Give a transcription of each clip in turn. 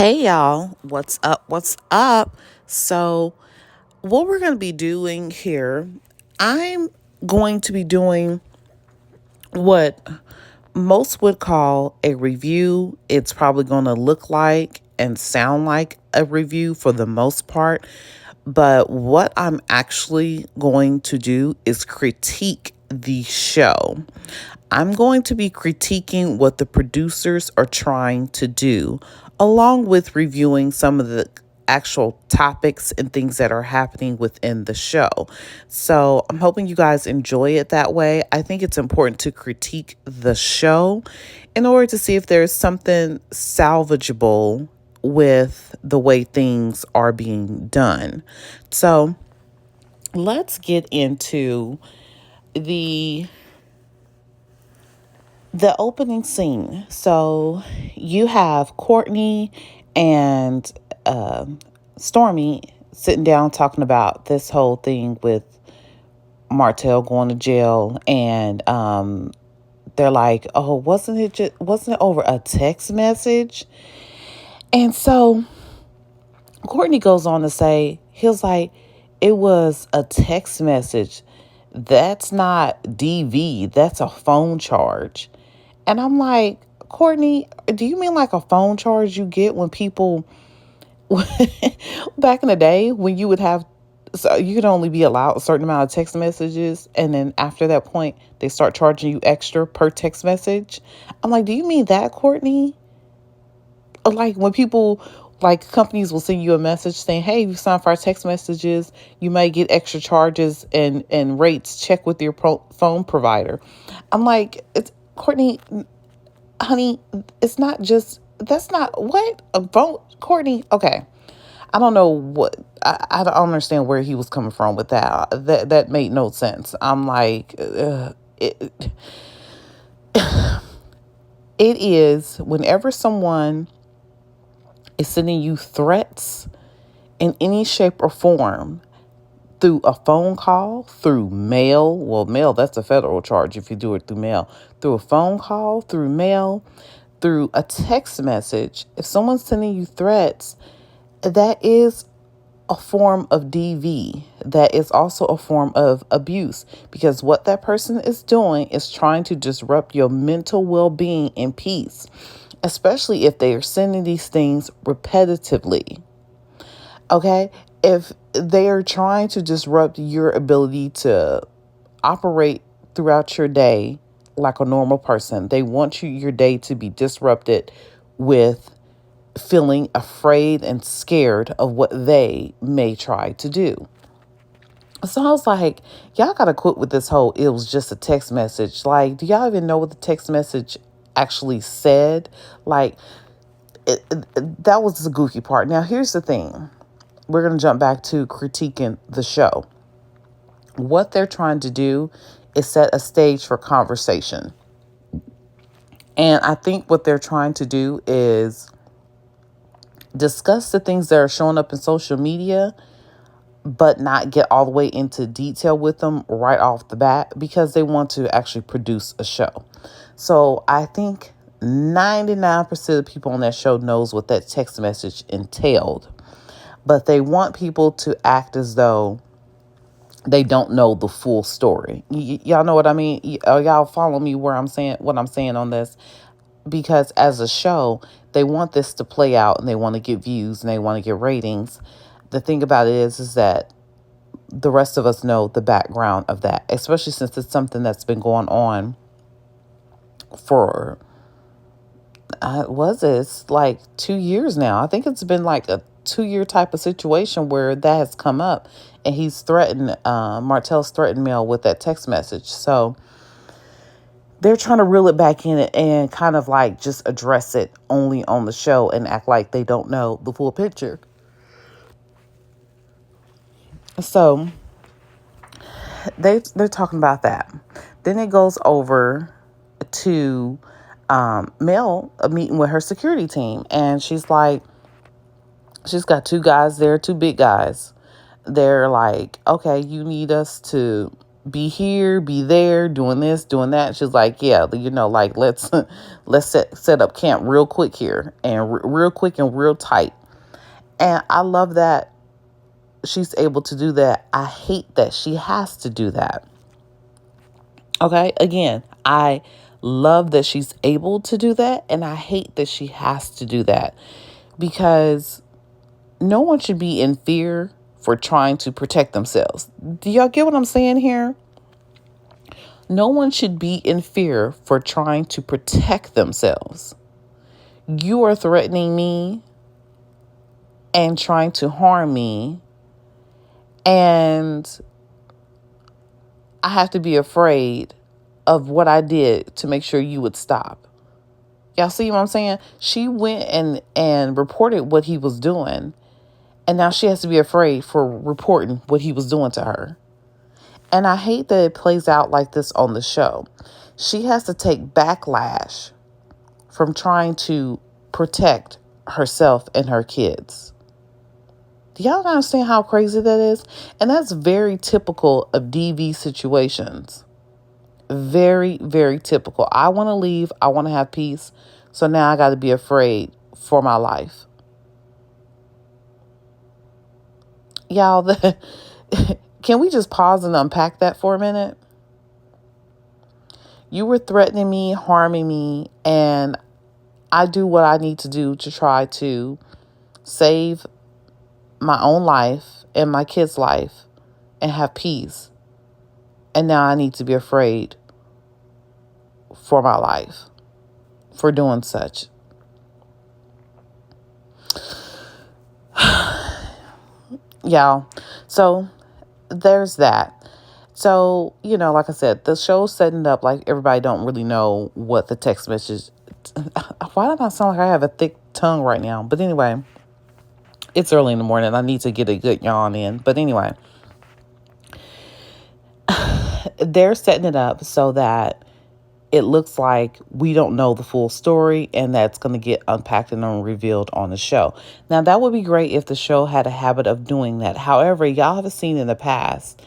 Hey y'all, what's up? What's up? So, what we're going to be doing here, I'm going to be doing what most would call a review. It's probably going to look like and sound like a review for the most part. But what I'm actually going to do is critique the show. I'm going to be critiquing what the producers are trying to do, along with reviewing some of the actual topics and things that are happening within the show. So I'm hoping you guys enjoy it that way. I think it's important to critique the show in order to see if there's something salvageable with the way things are being done. So let's get into the the opening scene. So you have Courtney and Stormy sitting down talking about this whole thing with Martell going to jail, and they're like, "Oh, wasn't it over a text message?" And so Courtney goes on to say, he was like, "It was a text message. That's not DV. That's a phone charge." And I'm like, Courtney, do you mean like a phone charge you get when people back in the day when you would have, so you could only be allowed a certain amount of text messages, and then after that point they start charging you extra per text message? I'm like, do you mean that, Courtney? Like when people, like companies will send you a message saying, hey, you sign for our text messages, you may get extra charges and rates. Check with your phone provider. I'm like, it's Courtney, honey, it's not just, that's not what a phone, Courtney. Okay. I don't know what, I don't understand where he was coming from with that. That made no sense. I'm like, it is whenever someone is sending you threats in any shape or form through a phone call, through mail. Well, mail, that's a federal charge if you do it through mail. Through a phone call, through mail, through a text message. If someone's sending you threats, that is a form of DV. That is also a form of abuse, because what that person is doing is trying to disrupt your mental well-being and peace, especially if they are sending these things repetitively. Okay? If they are trying to disrupt your ability to operate throughout your day like a normal person, they want your day to be disrupted with feeling afraid and scared of what they may try to do. So I was like, y'all gotta quit with this whole, it was just a text message. Like, do y'all even know what the text message actually said? Like, that was the goofy part. Now, here's the thing. We're going to jump back to critiquing the show. What they're trying to do is set a stage for conversation. And I think what they're trying to do is discuss the things that are showing up in social media, but not get all the way into detail with them right off the bat, because they want to actually produce a show. So I think 99% of the people on that show knows what that text message entailed, but they want people to act as though they don't know the full story. Y'all know what I mean? Y'all follow me where I'm saying what I'm saying on this? Because as a show, they want this to play out and they want to get views and they want to get ratings. The thing about it is that the rest of us know the background of that, especially since it's something that's been going on for, was it like 2 years now? I think it's been like a 2-year type of situation where that has come up, and he's threatened, Martell's threatened Mel with that text message. So they're trying to reel it back in and kind of like just address it only on the show and act like they don't know the full picture. So they're talking about that. Then it goes over to Mel, a meeting with her security team, and she's like, she's got two guys there, two big guys. They're like, okay, you need us to be here, be there, doing this, doing that. She's like, yeah, like let's set up camp real quick here, and real quick and real tight. And I love that she's able to do that. I hate that she has to do that. Okay, again, I love that she's able to do that, and I hate that she has to do that, because no one should be in fear for trying to protect themselves. Do y'all get what I'm saying here? No one should be in fear for trying to protect themselves. You are threatening me and trying to harm me, and I have to be afraid of what I did to make sure you would stop. Y'all see what I'm saying? She went and reported what he was doing, and now she has to be afraid for reporting what he was doing to her. And I hate that it plays out like this on the show. She has to take backlash from trying to protect herself and her kids. Do y'all understand how crazy that is? And that's very typical of DV situations. Very, very typical. I want to leave. I want to have peace. So now I got to be afraid for my life. Y'all, can we just pause and unpack that for a minute? You were threatening me, harming me, and I do what I need to do to try to save my own life and my kids' life and have peace. And now I need to be afraid for my life for doing such. Y'all, so there's that. So, like I said, the show's setting up like everybody don't really know what the text message. Why do I sound like I have a thick tongue right now? But anyway, it's early in the morning. I need to get a good yawn in. But anyway, they're setting it up so that it looks like we don't know the full story, and that's going to get unpacked and revealed on the show. Now, that would be great if the show had a habit of doing that. However, y'all have seen in the past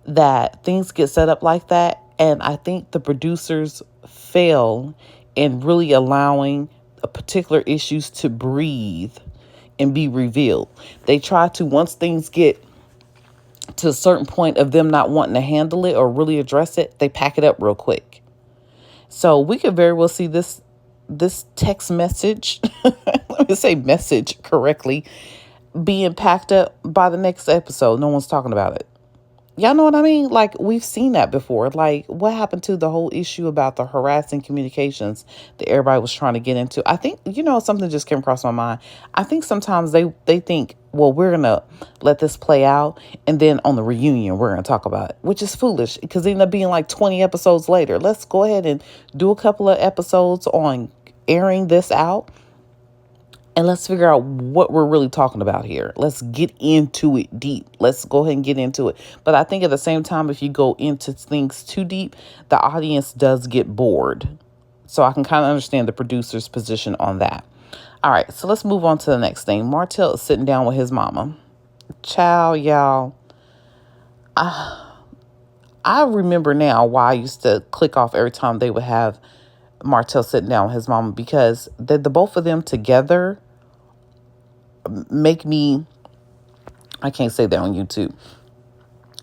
that things get set up like that, and I think the producers fail in really allowing particular issues to breathe and be revealed. They try to, once things get to a certain point of them not wanting to handle it or really address it, they pack it up real quick. So we could very well see this text message, let me say message correctly, being packed up by the next episode. No one's talking about it. Y'all know what I mean? Like, we've seen that before. Like, what happened to the whole issue about the harassing communications that everybody was trying to get into? I think, something just came across my mind. I think sometimes they think, well, we're going to let this play out, and then on the reunion, we're going to talk about it, which is foolish, because it ended up being like 20 episodes later. Let's go ahead and do a couple of episodes on airing this out, and let's figure out what we're really talking about here. Let's get into it deep. Let's go ahead and get into it. But I think at the same time, if you go into things too deep, the audience does get bored. So I can kind of understand the producer's position on that. All right, so let's move on to the next thing. Martell is sitting down with his mama. Child, y'all. I remember now why I used to click off every time they would have Martell sitting down with his mama, because the both of them together make me, I can't say that on YouTube.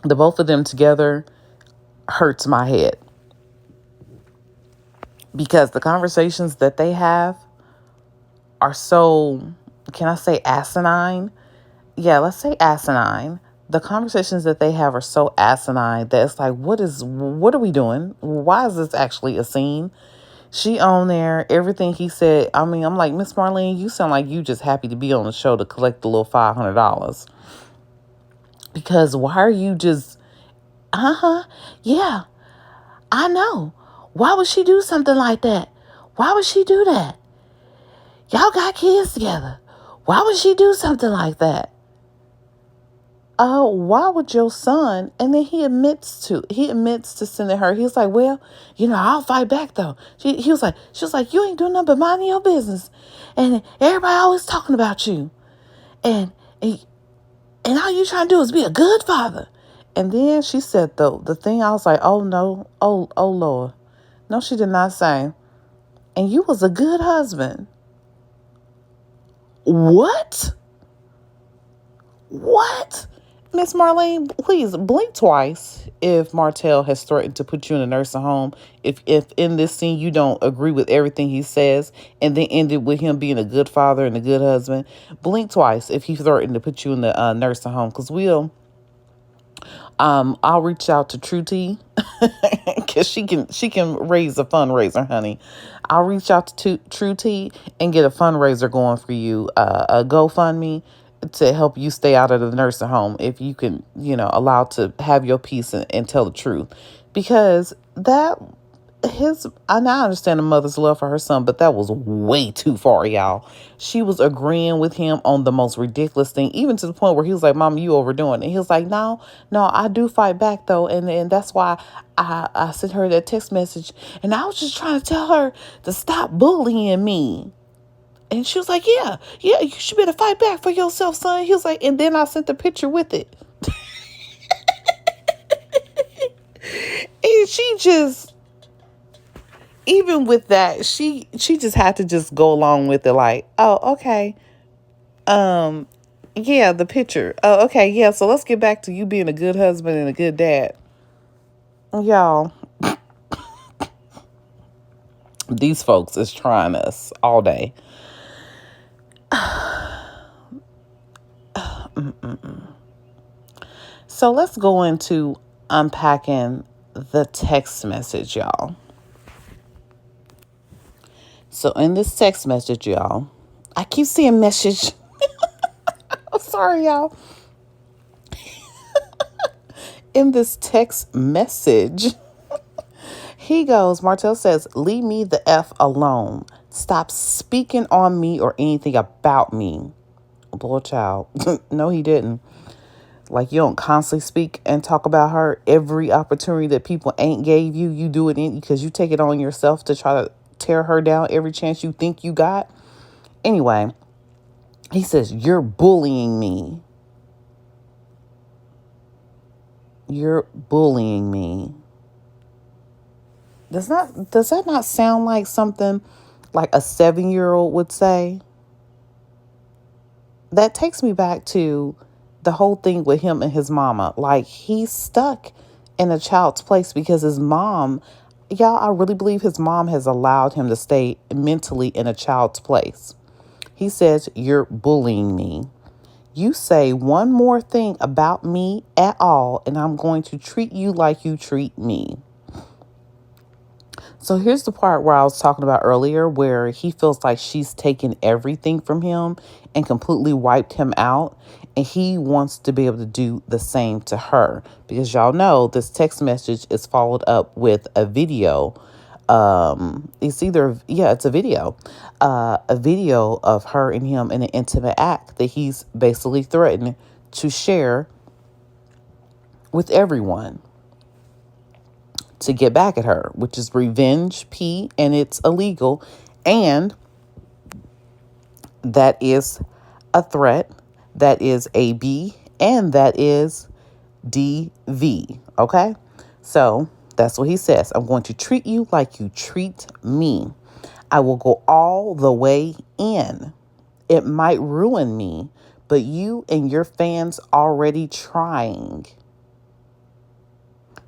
The both of them together hurts my head, because the conversations that they have are so, can I say asinine? Yeah, let's say asinine. The conversations that they have are so asinine that it's like, what are we doing? Why is this actually a scene? She on there, everything he said. I mean, I'm like, Miss Marlene, you sound like you just happy to be on the show to collect the little $500. Because why are you just, yeah, I know. Why would she do something like that? Why would she do that? Y'all got kids together. Why would she do something like that? Why would your son? And then he admits to sending her. He's like, well, I'll fight back though. She was like, you ain't doing nothing but minding your business, and everybody always talking about you, and all you trying to do is be a good father. And then she said the thing, I was like, oh no, oh Lord. No, she did not say, and you was a good husband. What? What? Miss Marlene, please blink twice if Martell has threatened to put you in a nursing home. If in this scene you don't agree with everything he says and then ended with him being a good father and a good husband, blink twice if he threatened to put you in the nursing home. Because I'll reach out to True T because she can raise a fundraiser, honey. I'll reach out to True T and get a fundraiser going for you, a GoFundMe to help you stay out of the nursing home if you can, allow to have your peace and tell the truth, because that I now understand a mother's love for her son, but that was way too far, y'all. She was agreeing with him on the most ridiculous thing, even to the point where he was like, Mom, you overdoing it. And he was like, no, I do fight back though. And that's why I sent her that text message. And I was just trying to tell her to stop bullying me. And she was like, yeah, you should better fight back for yourself, son. He was like, and then I sent the picture with it. And she just, even with that, she just had to just go along with it, like, oh, okay. Yeah, the picture. Oh, okay, yeah, so let's get back to you being a good husband and a good dad. Y'all, these folks is trying us all day. So let's go into unpacking the text message, y'all. So in this text message, y'all, I keep seeing message. I'm sorry, y'all. In this text message, Martell says, leave me the F alone. Stop speaking on me or anything about me. Boy, child. No, he didn't. Like, you don't constantly speak and talk about her. Every opportunity that people ain't gave you, you do it because you take it on yourself to try to tear her down every chance you think you got. Anyway, he says, you're bullying me. You're bullying me. Does that not sound like something like a 7-year-old would say? That takes me back to the whole thing with him and his mama. Like, he's stuck in a child's place because his mom, y'all, I really believe his mom has allowed him to stay mentally in a child's place. He says, you're bullying me. You say one more thing about me at all, and I'm going to treat you like you treat me. So here's the part where I was talking about earlier, where he feels like she's taken everything from him and completely wiped him out. And he wants to be able to do the same to her, because y'all know this text message is followed up with a video. It's a video, a video of her and him in an intimate act that he's basically threatened to share with everyone to get back at her, which is revenge, and it's illegal. And that is a threat. That is AB, and that is DV. Okay? So that's what he says. I'm going to treat you like you treat me. I will go all the way in. It might ruin me, but you and your fans already trying.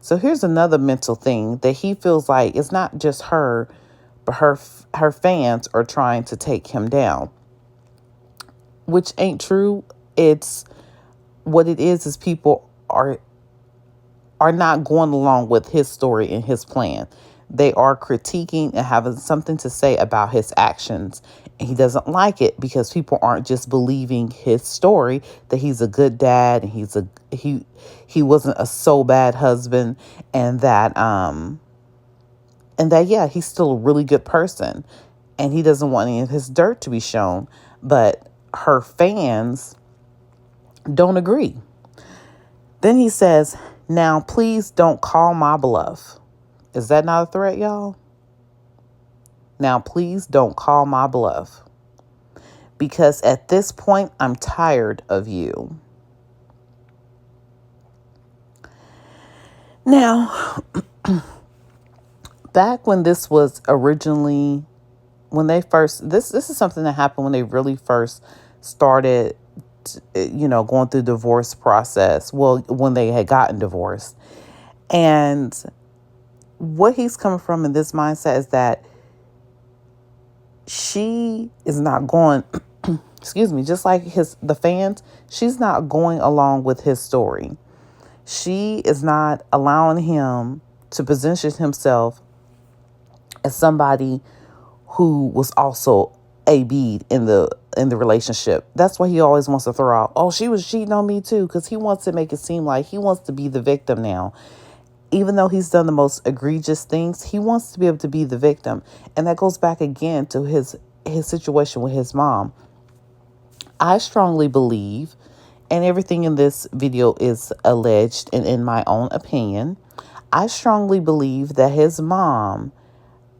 So here's another mental thing that he feels like it's not just her, but her fans are trying to take him down, which ain't true. It's what it is people are not going along with his story and his plan. They are critiquing and having something to say about his actions. And he doesn't like it because people aren't just believing his story, that he's a good dad and he wasn't a so bad husband, and that yeah, he's still a really good person and he doesn't want any of his dirt to be shown. But her fans don't agree. Then he says, now please don't call my bluff. Is that not a threat, y'all? Now please don't call my bluff. Because at this point, I'm tired of you. Now, back when this was originally, when they first, this is something that happened when they really first started, going through the divorce process. Well, when they had gotten divorced. And what he's coming from in this mindset is that she is not going, excuse me, just like the fans, she's not going along with his story. She is not allowing him to position himself as somebody who was also avid in the relationship. That's why he always wants to throw out, oh, she was cheating on me too, because he wants to make it seem like he wants to be the victim now. Even though he's done the most egregious things, he wants to be able to be the victim. And that goes back again to his situation with his mom. I strongly believe, and everything in this video is alleged and in my own opinion, I strongly believe that his mom,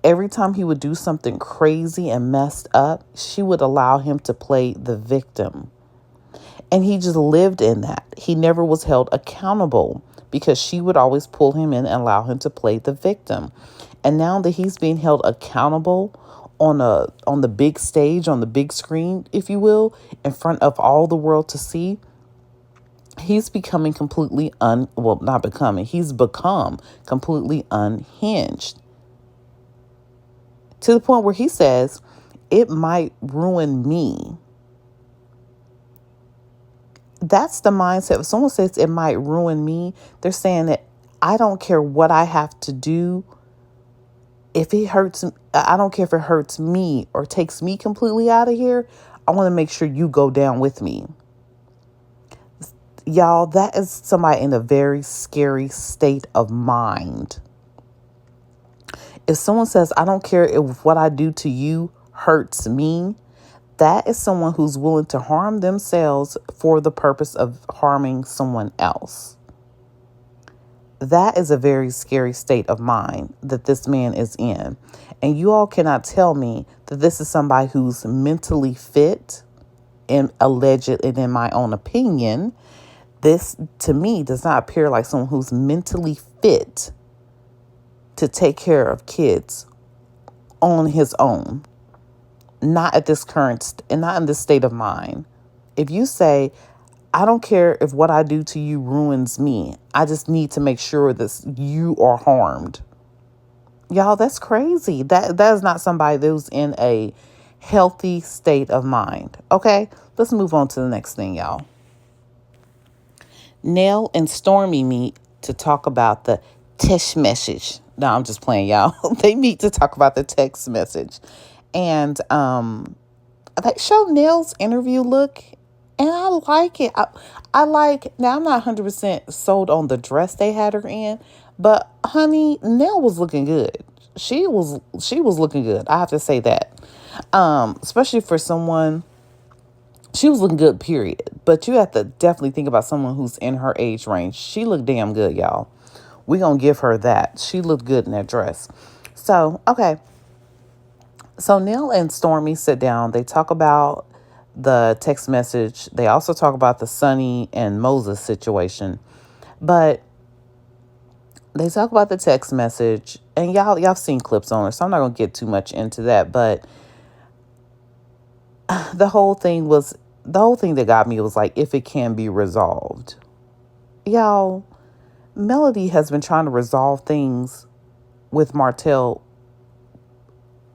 every time he would do something crazy and messed up, she would allow him to play the victim. And he just lived in that. He never was held accountable because she would always pull him in and allow him to play the victim. And now that he's being held accountable on the big stage, on the big screen, if you will, in front of all the world to see, he's becoming completely he's become completely unhinged. To the point where he says, it might ruin me. That's the mindset. If someone says it might ruin me, they're saying that I don't care what I have to do. If it hurts, I don't care if it hurts me or takes me completely out of here. I want to make sure you go down with me. Y'all, that is somebody in a very scary state of mind. If someone says, I don't care if what I do to you hurts me, that is someone who's willing to harm themselves for the purpose of harming someone else. That is a very scary state of mind that this man is in. And you all cannot tell me that this is somebody who's mentally fit, and allegedly, and in my own opinion, this to me does not appear like someone who's mentally fit to take care of kids on his own. Not at this current, and not in this state of mind. If you say, I don't care if what I do to you ruins me, I just need to make sure that you are harmed. Y'all, that's crazy. That is not somebody who's in a healthy state of mind. Okay, let's move on to the next thing, y'all. Nell and Stormy meet to talk about the text message. No, I'm just playing, y'all. They meet to talk about the text message. And they show Nell's interview look, and I like it. I like, now I'm not 100% sold on the dress they had her in, but honey, Nell was looking good. She was looking good. I have to say that. Especially for someone, she was looking good, period. But you have to definitely think about someone who's in her age range. She looked damn good, y'all. We're going to give her that. She looked good in that dress. So, okay. So Nell and Stormy sit down. They talk about the text message. They also talk about the Sonny and Moses situation. But they talk about the text message. And y'all seen clips on it, so I'm not going to get too much into that. But the whole thing that got me was like, if it can be resolved. Y'all, Melody has been trying to resolve things with Martell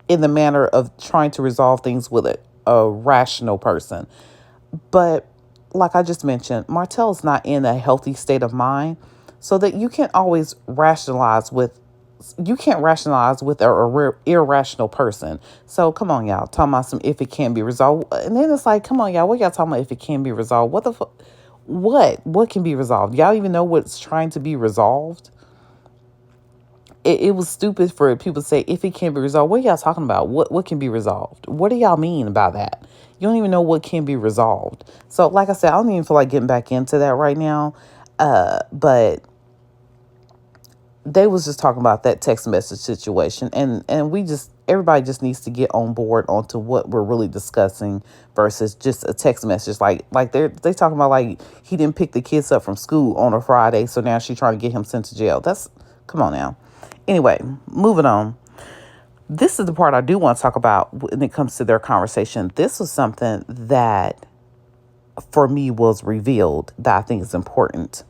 in the manner of trying to resolve things with a rational person. But like I just mentioned, Martell is not in a healthy state of mind, so that you can't always rationalize with a irrational person. So come on, y'all, talking about some if it can be resolved. And then it's like, come on, y'all, what y'all talking about if it can be resolved? What the fuck? What can be resolved? Y'all even know what's trying to be resolved? It was stupid for people to say, if it can't be resolved. What are y'all talking about? What can be resolved? What do y'all mean by that? You don't even know what can be resolved. So like I said, I don't even feel like getting back into that right now. But they was just talking about that text message situation, and everybody just needs to get on board onto what we're really discussing versus just a text message. Like they talking about like he didn't pick the kids up from school on a Friday, so now she's trying to get him sent to jail. That's, come on now. Anyway, moving on. This is the part I do want to talk about when it comes to their conversation. This was something that for me was revealed that I think is important.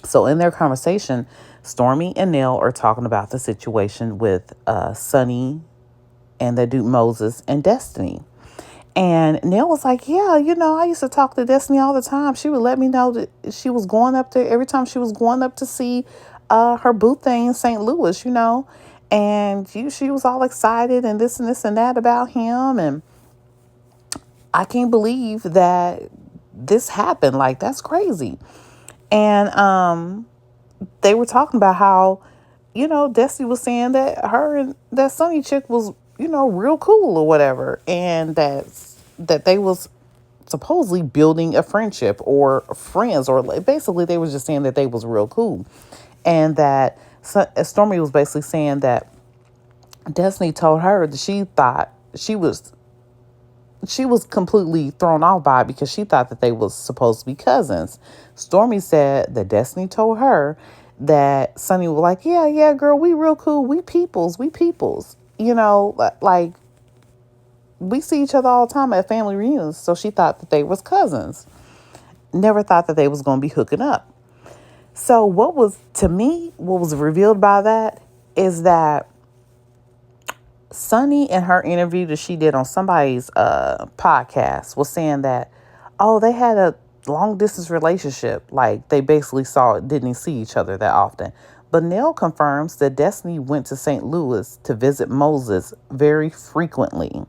So in their conversation, Stormy and Nell are talking about the situation with Sonny and the dude Moses and Destiny. And Nell was like, yeah, I used to talk to Destiny all the time. She would let me know that she was going up there every time she was going up to see her boo thing in St. Louis, And she was all excited and this and that about him. And I can't believe that this happened. Like, that's crazy. And they were talking about how, Destiny was saying that her and that Sunny chick was, real cool or whatever. And that they was supposedly building a friendship or friends, or basically they was just saying that they was real cool. And that Stormy was basically saying that Destiny told her that she thought she was completely thrown off by it because she thought that they was supposed to be cousins. Stormy said that Destiny told her that Sonny was like, yeah, girl, we real cool. We peoples. Like we see each other all the time at family reunions. So she thought that they was cousins. Never thought that they was going to be hooking up. So what was revealed by that is that Sunny, in her interview that she did on somebody's podcast, was saying that, they had a long distance relationship. Like they basically didn't see each other that often. But Nell confirms that Destiny went to St. Louis to visit Moses very frequently.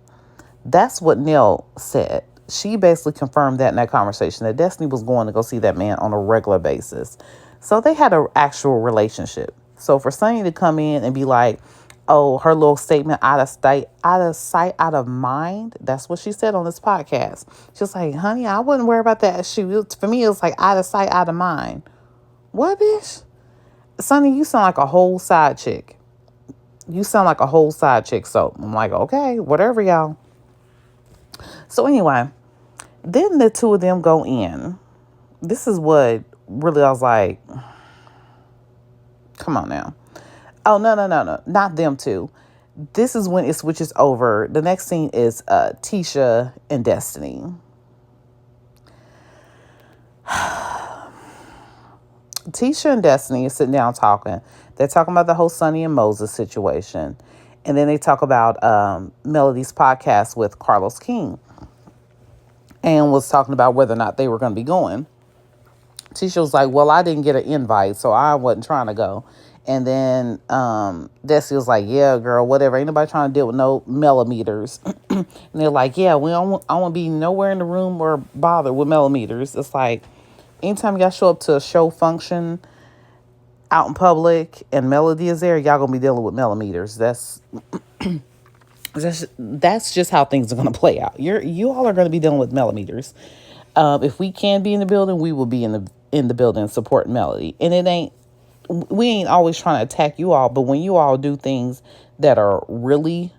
That's what Nell said. She basically confirmed that in that conversation, that Destiny was going to go see that man on a regular basis. So they had an actual relationship. So for Sunny to come in and be like, her little statement, out of sight, out of mind. That's what she said on this podcast. She was like, honey, I wouldn't worry about that. For me, it was like out of sight, out of mind. What, bitch? Sonny, you sound like a whole side chick. So I'm like, okay, whatever, y'all. So anyway, then the two of them go in. This is what really I was like, come on now. Oh, no. Not them two. This is when it switches over. The next scene is Tisha and Destiny. Tisha and Destiny is sitting down talking. They're talking about the whole Sonny and Moses situation. And then they talk about Melody's podcast with Carlos King. And was talking about whether or not they were going to be going. Tisha was like, well, I didn't get an invite, so I wasn't trying to go. And then Destiny was like, yeah, girl, whatever. Ain't nobody trying to deal with no millimeters. And they're like, yeah, I won't be nowhere in the room or bother with millimeters. It's like, anytime y'all show up to a show function out in public and Melody is there, y'all gonna be dealing with millimeters. That's just how things are gonna play out. You all are gonna be dealing with millimeters. If we can be in the building, we will be in the building supporting Melody. And we ain't always trying to attack you all, but when you all do things that are really,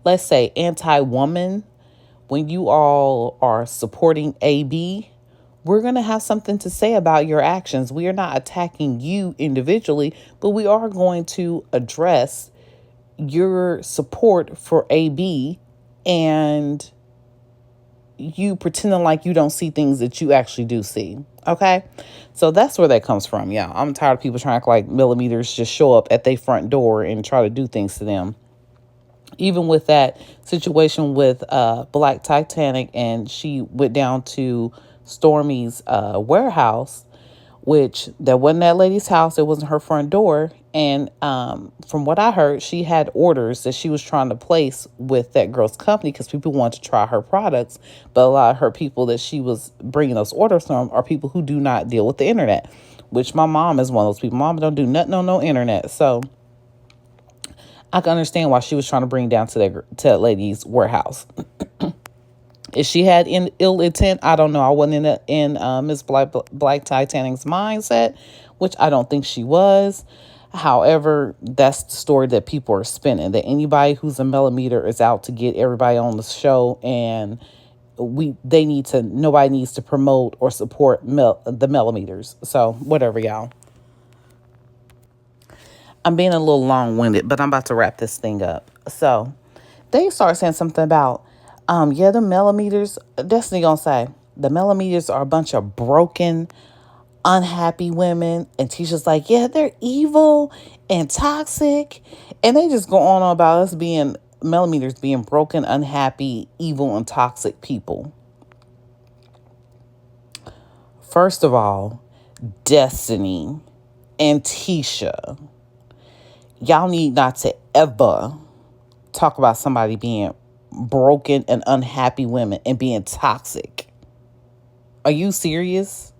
let's say, anti-woman, when you all are supporting AB, we're going to have something to say about your actions. We are not attacking you individually, but we are going to address your support for AB and you pretending like you don't see things that you actually do see. Okay? So that's where that comes from. Yeah, I'm tired of people trying to act like millimeters just show up at their front door and try to do things to them. Even with that situation with Black Titanic, and she went down to Stormy's warehouse, which that wasn't that lady's house. It wasn't her front door. And from what I heard, she had orders that she was trying to place with that girl's company because people wanted to try her products. But a lot of her people that she was bringing those orders from are people who do not deal with the internet, which my mom is one of those people. Mom don't do nothing on no internet. So I can understand why she was trying to bring down to that lady's warehouse. If she had ill intent, I don't know. I wasn't in Miss Black Titanic's mindset, which I don't think she was. However, that's the story that people are spinning. That anybody who's a millimeter is out to get everybody on the show, and nobody needs to promote or support the millimeters. So whatever, y'all. I'm being a little long-winded, but I'm about to wrap this thing up. So they start saying something about, yeah, the millimeters. Destiny gonna say the millimeters are a bunch of broken, unhappy women, and Tisha's like, yeah, they're evil and toxic, and they just go on about us being millimeters being broken, unhappy, evil, and toxic people. First of all, Destiny and Tisha, y'all need not to ever talk about somebody being broken and unhappy women and being toxic. Are you serious?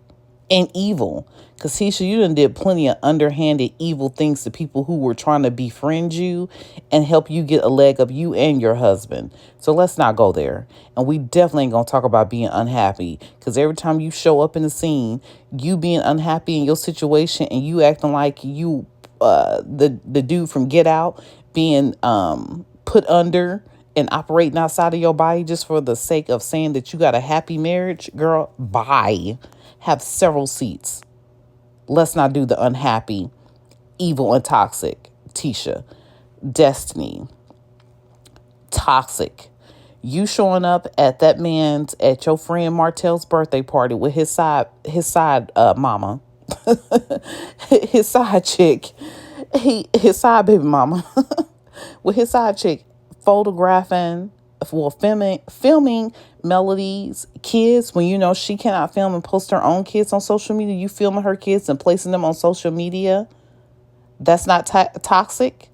And evil. Because Tisha, you done did plenty of underhanded evil things to people who were trying to befriend you and help you get a leg up, you and your husband. So let's not go there. And we definitely ain't going to talk about being unhappy. Because every time you show up in the scene, you being unhappy in your situation and you acting like you, the dude from Get Out, being put under and operating outside of your body just for the sake of saying that you got a happy marriage, girl, bye. Have several seats. Let's not do the unhappy, evil, and toxic. Tisha. Destiny. Toxic. You showing up at at your friend Martell's birthday party with his side mama. His side chick. His side baby mama. With his side chick photographing, filming Melody's kids when you know she cannot film and post her own kids on social media. You filming her kids and placing them on social media. That's not toxic.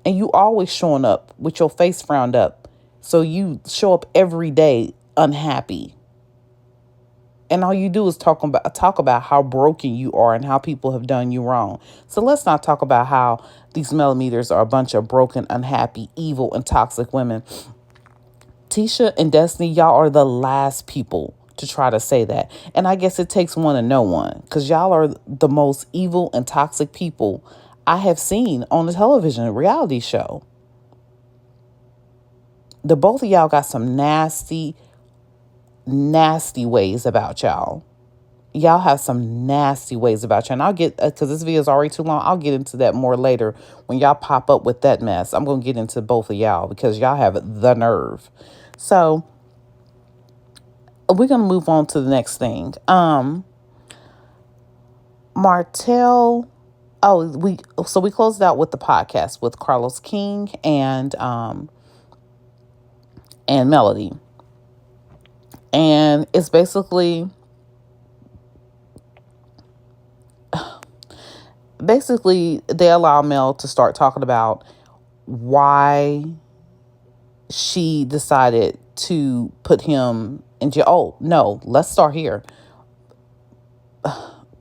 And you always showing up with your face frowned up. So you show up every day unhappy. And all you do is talk about how broken you are and how people have done you wrong. So let's not talk about how these millimeters are a bunch of broken, unhappy, evil, and toxic women. Tisha and Destiny, y'all are the last people to try to say that. And I guess it takes one to know one, because y'all are the most evil and toxic people I have seen on the television reality show. The both of y'all got some nasty ways about y'all. Y'all have some nasty ways about you. And I'll get, because this video is already too long, I'll get into that more later when y'all pop up with that mess. I'm going to get into both of y'all because y'all have the nerve. So we're going to move on to the next thing. Martell. We closed out with the podcast with Carlos King and Melody. And it's basically they allow Mel to start talking about why she decided to put him in jail. Oh, no, let's start here.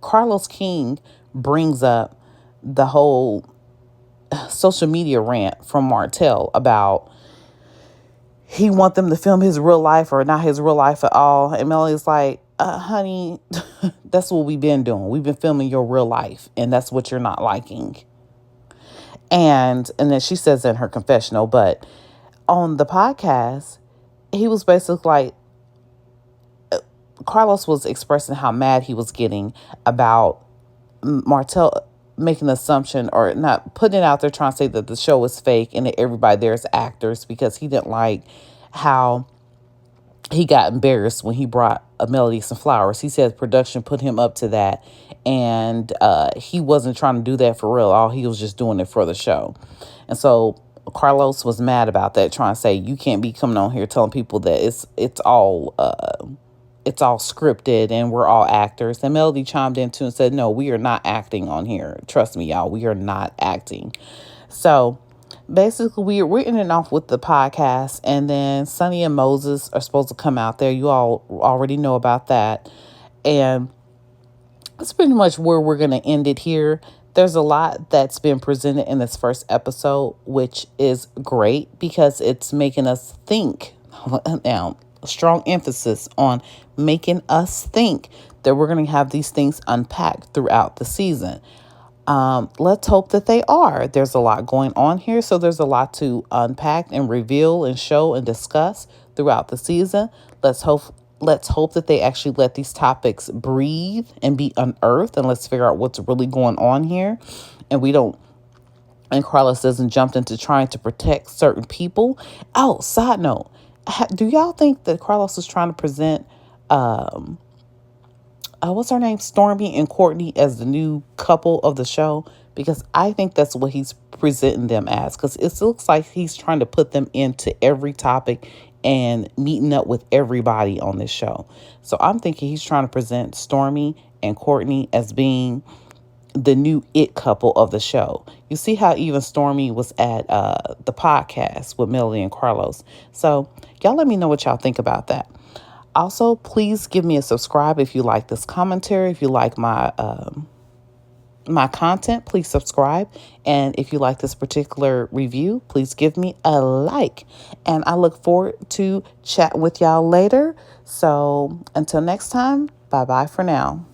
Carlos King brings up the whole social media rant from Martell about he want them to film his real life or not his real life at all. And Melody's like, honey, that's what we've been doing. We've been filming your real life, and that's what you're not liking. And then she says in her confessional, but on the podcast, he was basically like, Carlos was expressing how mad he was getting about Martell making an assumption or not putting it out there trying to say that the show was fake and that everybody there is actors, because he didn't like how he got embarrassed when he brought a Melody some flowers. He said production put him up to that, and he wasn't trying to do that for real. All he was just doing it for the show. And so Carlos was mad about that, trying to say you can't be coming on here telling people that it's all scripted and we're all actors. And Melody chimed in too and said, no, we are not acting on here. Trust me, y'all, we are not acting. So basically, we're ending off with the podcast, and then Sonny and Moses are supposed to come out there. You all already know about that. And that's pretty much where we're going to end it here. There's a lot that's been presented in this first episode, which is great because it's making us think. Now, a strong emphasis on making us think that we're going to have these things unpacked throughout the season. Let's hope that they are. There's a lot going on here, so there's a lot to unpack and reveal and show and discuss throughout the season. Let's hope that they actually let these topics breathe and be unearthed, and let's figure out what's really going on here. And we don't and Carlos doesn't jump into trying to protect certain people. Oh, side note, do y'all think that Carlos is trying to present what's her name, Stormy and Courtney, as the new couple of the show? Because I think that's what he's presenting them as, because it looks like he's trying to put them into every topic and meeting up with everybody on this show. So I'm thinking he's trying to present Stormy and Courtney as being the new it couple of the show. You see how even Stormy was at the podcast with Melody and Carlos. So y'all let me know what y'all think about that. Also, please give me a subscribe if you like this commentary. If you like my my content, please subscribe. And if you like this particular review, please give me a like. And I look forward to chatting with y'all later. So until next time, bye-bye for now.